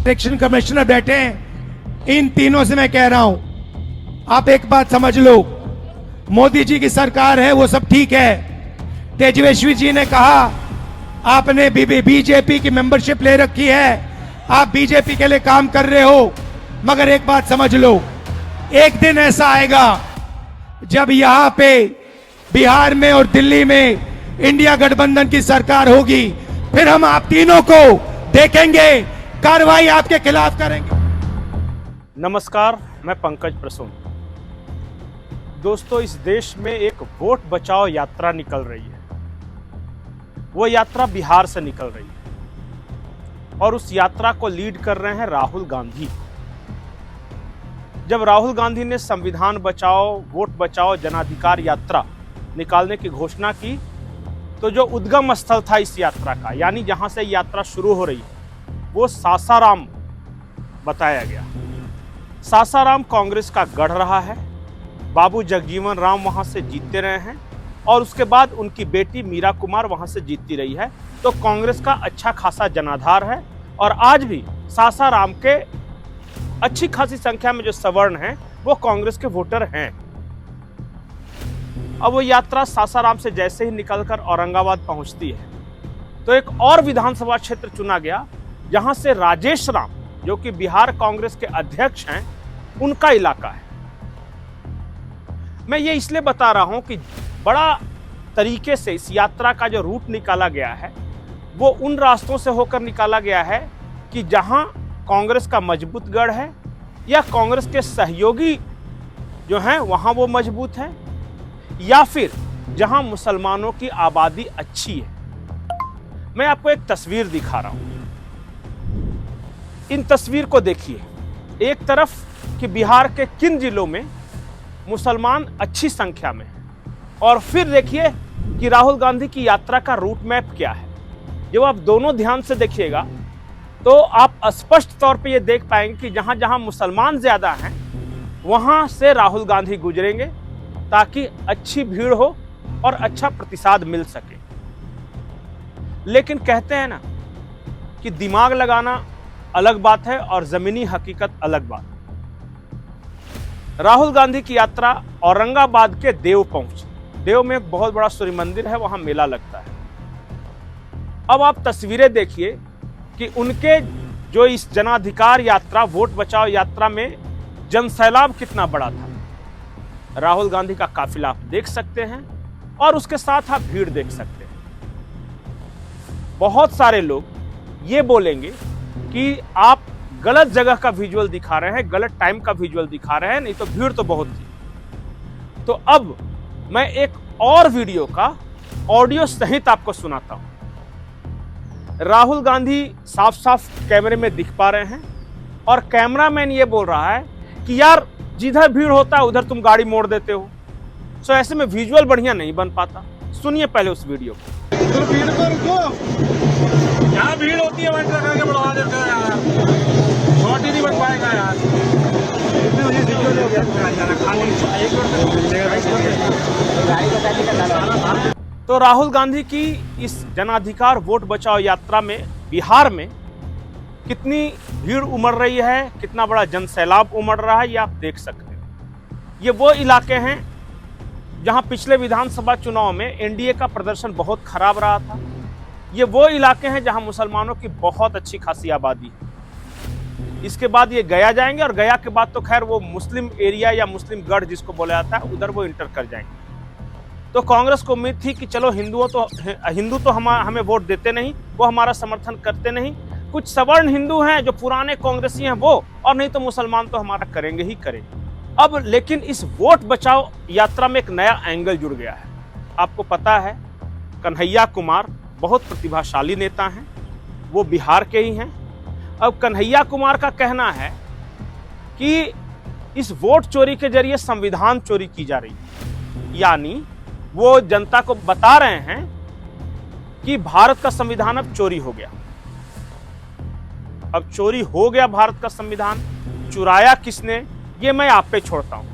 Election commissioner बैठे हैं, इन तीनों से मैं कह रहा हूं, आप एक बात समझ लो, मोदी जी की सरकार है वो सब ठीक है। तेजस्वी जी ने कहा आपने बीजेपी की मेंबरशिप ले रखी है, आप बीजेपी के लिए काम कर रहे हो, मगर एक बात समझ लो, एक दिन ऐसा आएगा जब यहां पे बिहार में और दिल्ली में इंडिया गठबंधन की सरकार होगी, फिर हम आप तीनों को देखेंगे, कार्रवाई आपके खिलाफ करेंगे। नमस्कार, मैं पंकज प्रसून। दोस्तों, इस देश में एक वोट बचाओ यात्रा निकल रही है। वो यात्रा बिहार से निकल रही है और उस यात्रा को लीड कर रहे हैं राहुल गांधी। जब राहुल गांधी ने संविधान बचाओ, वोट बचाओ, जनाधिकार यात्रा निकालने की घोषणा की, तो जो उद्गम स्थल था इस यात्रा का, यानी जहां से यात्रा शुरू हो रही है, वो सासाराम बताया गया। सासाराम कांग्रेस का गढ़ रहा है। बाबू जगजीवन राम वहां से जीतते रहे हैं और उसके बाद उनकी बेटी मीरा कुमार वहां से जीतती रही है। तो कांग्रेस का अच्छा खासा जनाधार है और आज भी सासाराम के अच्छी खासी संख्या में जो सवर्ण हैं वो कांग्रेस के वोटर हैं। अब वो यात्रा सासाराम से जैसे ही निकलकर औरंगाबाद पहुंचती है तो एक और विधानसभा क्षेत्र चुना गया जहां से राजेश राम, जो कि बिहार कांग्रेस के अध्यक्ष हैं, उनका इलाका है। मैं ये इसलिए बता रहा हूं कि बड़ा तरीके से इस यात्रा का जो रूट निकाला गया है वो उन रास्तों से होकर निकाला गया है कि जहां कांग्रेस का मजबूत गढ़ है या कांग्रेस के सहयोगी जो हैं वहां वो मजबूत हैं, या फिर जहां मुसलमानों की आबादी अच्छी है। मैं आपको एक तस्वीर दिखा रहा हूं। इन तस्वीर को देखिए। एक तरफ कि बिहार के किन जिलों में मुसलमान अच्छी संख्या में है, और फिर देखिए कि राहुल गांधी की यात्रा का रूट मैप क्या है। जब आप दोनों ध्यान से देखिएगा तो आप स्पष्ट तौर पे ये देख पाएंगे कि जहां जहां मुसलमान ज्यादा हैं वहां से राहुल गांधी गुजरेंगे ताकि अच्छी भीड़ हो और अच्छा प्रतिसाद मिल सके। लेकिन कहते हैं ना कि दिमाग लगाना अलग बात है और जमीनी हकीकत अलग बात। राहुल गांधी की यात्रा औरंगाबाद के देव पहुंची। देव में एक बहुत बड़ा सूर्य मंदिर है, वहां मेला लगता है। अब आप तस्वीरें देखिए कि उनके जो इस जनाधिकार यात्रा, वोट बचाओ यात्रा में जनसैलाब कितना बड़ा था। राहुल गांधी का काफिला आप देख सकते हैं और उसके साथ आप भीड़ देख सकते हैं। बहुत सारे लोग ये बोलेंगे कि आप गलत जगह का विजुअल दिखा रहे हैं, गलत टाइम का विजुअल दिखा रहे हैं, नहीं तो भीड़ तो बहुत थी। तो अब मैं एक और वीडियो का ऑडियो सहित आपको सुनाता हूं। राहुल गांधी साफ साफ कैमरे में दिख पा रहे हैं और कैमरामैन ये बोल रहा है कि यार जिधर भीड़ होता है उधर तुम गाड़ी मोड़ देते हो। सो ऐसे में विजुअल बढ़िया नहीं बन पाता। सुनिए पहले उस वीडियो को। तो भीड़ को रुको, जहाँ भीड़ होती है वहीं रखा के बढ़वा देते हैं यार, शॉर्ट ही नहीं बन पाएगा यार। तो राहुल गांधी की इस जनाधिकार वोट बचाओ यात्रा में बिहार में कितनी भीड़ उमड़ रही है, कितना बड़ा जनसैलाब उमड़ रहा है, ये आप देख सकते हैं। ये वो इलाके हैं जहां पिछले विधानसभा चुनाव में एनडीए का प्रदर्शन बहुत खराब रहा था। ये वो इलाके हैं जहां मुसलमानों की बहुत अच्छी खासी आबादी है। इसके बाद ये गया जाएंगे और गया के बाद तो खैर वो मुस्लिम एरिया या मुस्लिम गढ़ जिसको बोला जाता है उधर वो इंटर कर जाएंगे। तो कांग्रेस को उम्मीद थी कि चलो हिंदू तो हमें वोट देते नहीं, वो हमारा समर्थन करते नहीं, कुछ सवर्ण हिंदू हैं जो पुराने कांग्रेसी हैं वो, और नहीं तो मुसलमान तो हमारा करेंगे ही करेंगे। अब लेकिन इस वोट बचाओ यात्रा में एक नया एंगल जुड़ गया है। आपको पता है कन्हैया कुमार बहुत प्रतिभाशाली नेता हैं, वो बिहार के ही हैं। अब कन्हैया कुमार का कहना है कि इस वोट चोरी के जरिए संविधान चोरी की जा रही है, यानी वो जनता को बता रहे हैं कि भारत का संविधान अब चोरी हो गया। अब चोरी हो गया भारत का संविधान, चुराया किसने ये मैं आप पे छोड़ता हूं।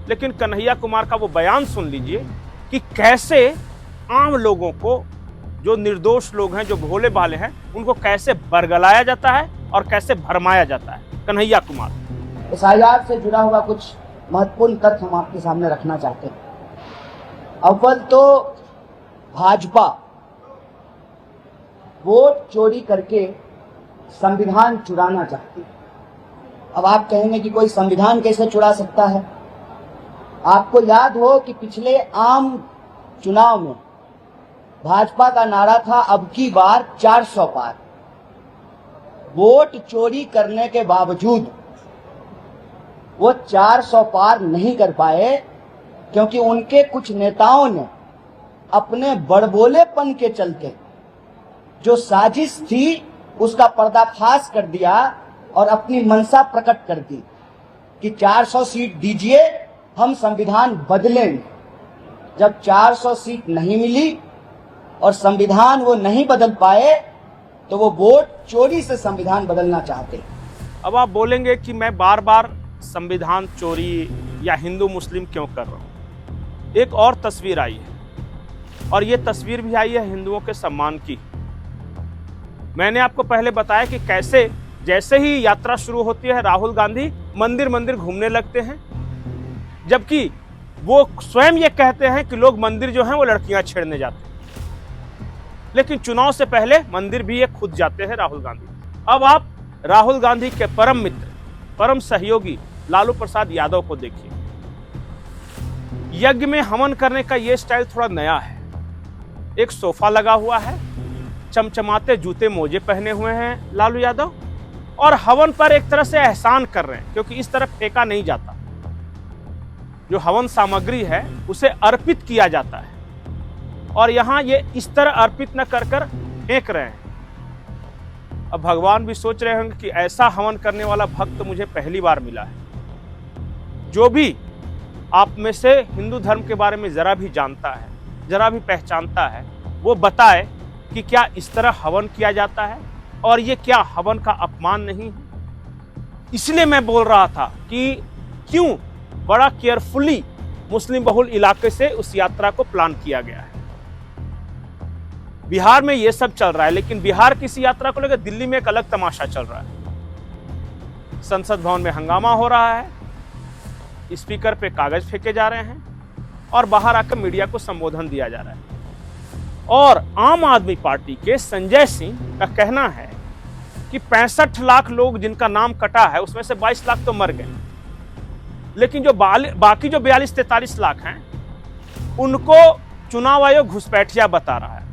लेकिन कन्हैया कुमार का वो बयान सुन लीजिए कि कैसे आम लोगों को, जो निर्दोष लोग हैं, जो भोले भाले हैं, उनको कैसे बरगलाया जाता है और कैसे भरमाया जाता है। कन्हैया कुमार। SIR से जुड़ा हुआ कुछ महत्वपूर्ण तथ्य हम आपके सामने रखना चाहते हैं। अव्वल तो भाजपा वोट चोरी करके संविधान चुराना चाहती है। अब आप कहेंगे कि कोई संविधान कैसे चुरा सकता है। आपको याद हो कि पिछले आम चुनाव में भाजपा का नारा था अब की बार 400 पार। वोट चोरी करने के बावजूद वो 400 पार नहीं कर पाए, क्योंकि उनके कुछ नेताओं ने अपने बड़बोलेपन के चलते जो साजिश थी उसका पर्दाफाश कर दिया और अपनी मंशा प्रकट कर दी कि 400 सीट दीजिए, हम संविधान बदलेंगे। जब 400 सीट नहीं मिली और संविधान वो नहीं बदल पाए तो वो वोट चोरी से संविधान बदलना चाहते। अब आप बोलेंगे कि मैं बार बार संविधान चोरी या हिंदू मुस्लिम क्यों कर रहा हूं। एक और तस्वीर आई है और ये तस्वीर भी आई है हिंदुओं के सम्मान की। मैंने आपको पहले बताया कि कैसे जैसे ही यात्रा शुरू होती है राहुल गांधी मंदिर मंदिर घूमने लगते हैं, जबकि वो स्वयं ये कहते हैं कि लोग मंदिर जो हैं वो लड़कियां छेड़ने जाते हैं। लेकिन चुनाव से पहले मंदिर भी ये खुद जाते हैं राहुल गांधी। अब आप राहुल गांधी के परम मित्र, परम सहयोगी लालू प्रसाद यादव को देखिए। यज्ञ में हवन करने का ये स्टाइल थोड़ा नया है। एक सोफा लगा हुआ है, चमचमाते जूते मोजे पहने हुए हैं लालू यादव, और हवन पर एक तरह से एहसान कर रहे हैं, क्योंकि इस तरह फेंका नहीं जाता। जो हवन सामग्री है उसे अर्पित किया जाता है और यहां ये इस तरह अर्पित न कर कर फेंक रहे हैं। अब भगवान भी सोच रहे होंगे कि ऐसा हवन करने वाला भक्त मुझे पहली बार मिला है। जो भी आप में से हिंदू धर्म के बारे में जरा भी जानता है, जरा भी पहचानता है, वो बताए कि क्या इस तरह हवन किया जाता है और ये क्या हवन का अपमान नहीं है। इसलिए मैं बोल रहा था कि क्यों बड़ा केयरफुली मुस्लिम बहुल इलाके से उस यात्रा को प्लान किया गया है। बिहार में यह सब चल रहा है, लेकिन बिहार की इस यात्रा को लेकर दिल्ली में एक अलग तमाशा चल रहा है। संसद भवन में हंगामा हो रहा है, स्पीकर पे कागज फेंके जा रहे हैं और बाहर आकर मीडिया को संबोधन दिया जा रहा है। और आम आदमी पार्टी के संजय सिंह का कहना है कि 65 लाख लोग जिनका नाम कटा है उसमें से 22 लाख तो मर गए, लेकिन जो बाकी जो 42-43 लाख हैं उनको चुनाव आयोग घुसपैठिया बता रहा है।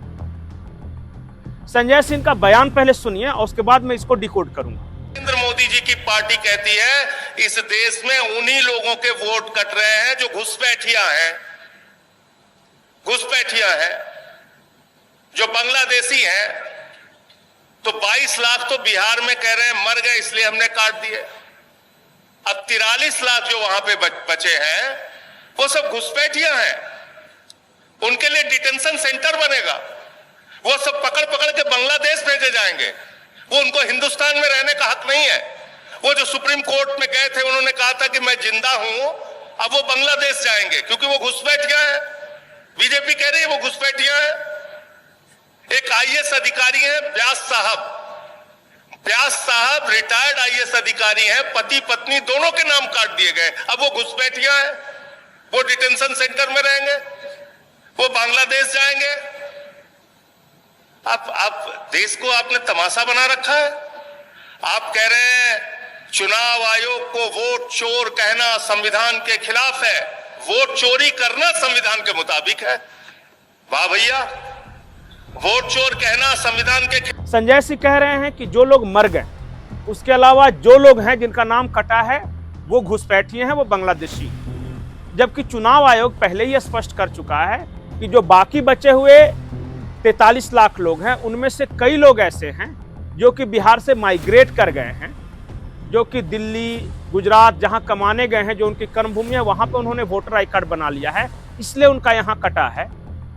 संजय सिंह का बयान पहले सुनिए और उसके बाद मैं इसको डिकोड करूंगा। नरेंद्र मोदी जी की पार्टी कहती है इस देश में उन्हीं लोगों के वोट कट रहे हैं जो घुसपैठिया हैं, जो बांग्लादेशी हैं। तो 22 लाख तो बिहार में कह रहे हैं मर गए इसलिए हमने काट दिए। अब 43 लाख जो वहां पे बचे हैं वो सब घुसपैठिया हैं। उनके लिए डिटेंशन सेंटर बनेगा, वो सब पकड़ पकड़ के बांग्लादेश भेजे जाएंगे। वो उनको हिंदुस्तान में रहने का हक नहीं है। वो जो सुप्रीम कोर्ट में गए थे उन्होंने कहा था कि मैं जिंदा हूं, अब वो बांग्लादेश जाएंगे क्योंकि वो घुसपैठिया है। बीजेपी कह रही है वो घुसपैठिया है। एक IAS अधिकारी है व्यास साहब रिटायर्ड IAS अधिकारी हैं, पति पत्नी दोनों के नाम काट दिए गए। अब वो घुसपैठिया है, वो डिटेंशन सेंटर में रहेंगे, वो बांग्लादेश जाएंगे। आप देश को आपने तमाशा बना रखा है। आप कह रहे हैं चुनाव आयोग को वोट चोर कहना संविधान के खिलाफ है, वोट चोरी करना संविधान के मुताबिक है। वाह भैया, वोट चोर कहना संविधान के। संजय सिंह कह रहे हैं कि जो लोग मर गए, उसके अलावा जो लोग हैं जिनका नाम कटा है वो घुसपैठिए हैं, वो बांग्लादेशी। जबकि चुनाव आयोग पहले ही स्पष्ट कर चुका है कि जो बाकी बचे हुए 43 लाख लोग हैं उनमें से कई लोग ऐसे हैं जो कि बिहार से माइग्रेट कर गए हैं, जो कि दिल्ली, गुजरात जहां कमाने गए हैं, जो उनकी कर्मभूमि है वहां पे उन्होंने वोटर आई कार्ड बना लिया है, इसलिए उनका यहां कटा है।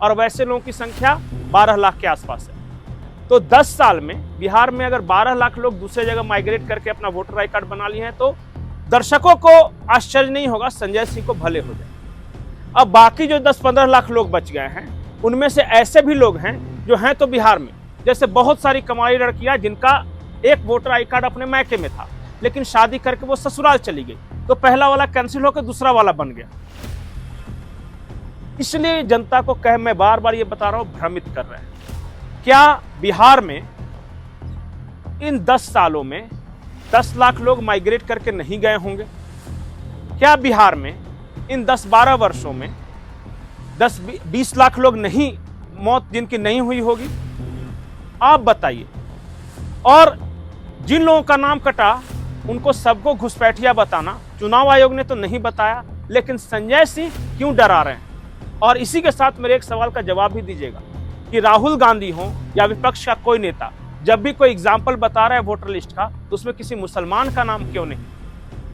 और वैसे लोगों की संख्या 12 लाख के आसपास है। तो 10 साल में बिहार में अगर 12 लाख लोग दूसरे जगह माइग्रेट करके अपना वोटर आई कार्ड बना लिए हैं तो दर्शकों को आश्चर्य नहीं होगा, संजय सिंह को भले हो जाए। अब बाकी जो 10-15 लाख लोग बच गए हैं उनमें से ऐसे भी लोग हैं जो हैं तो बिहार में, जैसे बहुत सारी कमाई लड़कियां जिनका एक वोटर आई कार्ड अपने मैके में था, लेकिन शादी करके वो ससुराल चली गई, तो पहला वाला कैंसिल होकर दूसरा वाला बन गया। इसलिए जनता को मैं बार बार ये बता रहा हूं, भ्रमित कर रहे हैं। क्या बिहार में इन 10 सालों में 10 लाख लोग माइग्रेट करके नहीं गए होंगे? क्या बिहार में इन 10-12 वर्षों में 10-20 लाख लोग नहीं, मौत जिनकी नहीं हुई होगी? आप बताइए। और जिन लोगों का नाम कटा उनको सबको घुसपैठिया बताना चुनाव आयोग ने तो नहीं बताया, लेकिन संजय सिंह क्यों डरा रहे हैं? और इसी के साथ मेरे एक सवाल का जवाब भी दीजिएगा कि राहुल गांधी हो या विपक्ष का कोई नेता जब भी कोई एग्जाम्पल बता रहा है वोटर लिस्ट का, तो उसमें किसी मुसलमान का नाम क्यों नहीं?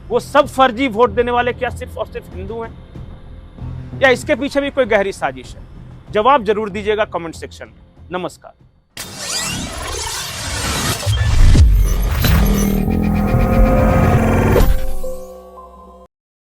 वो सब फर्जी वोट देने वाले क्या सिर्फ और सिर्फ हिंदू हैं, या इसके पीछे भी कोई गहरी साजिश है? जवाब जरूर दीजिएगा कमेंट सेक्शन में। नमस्कार।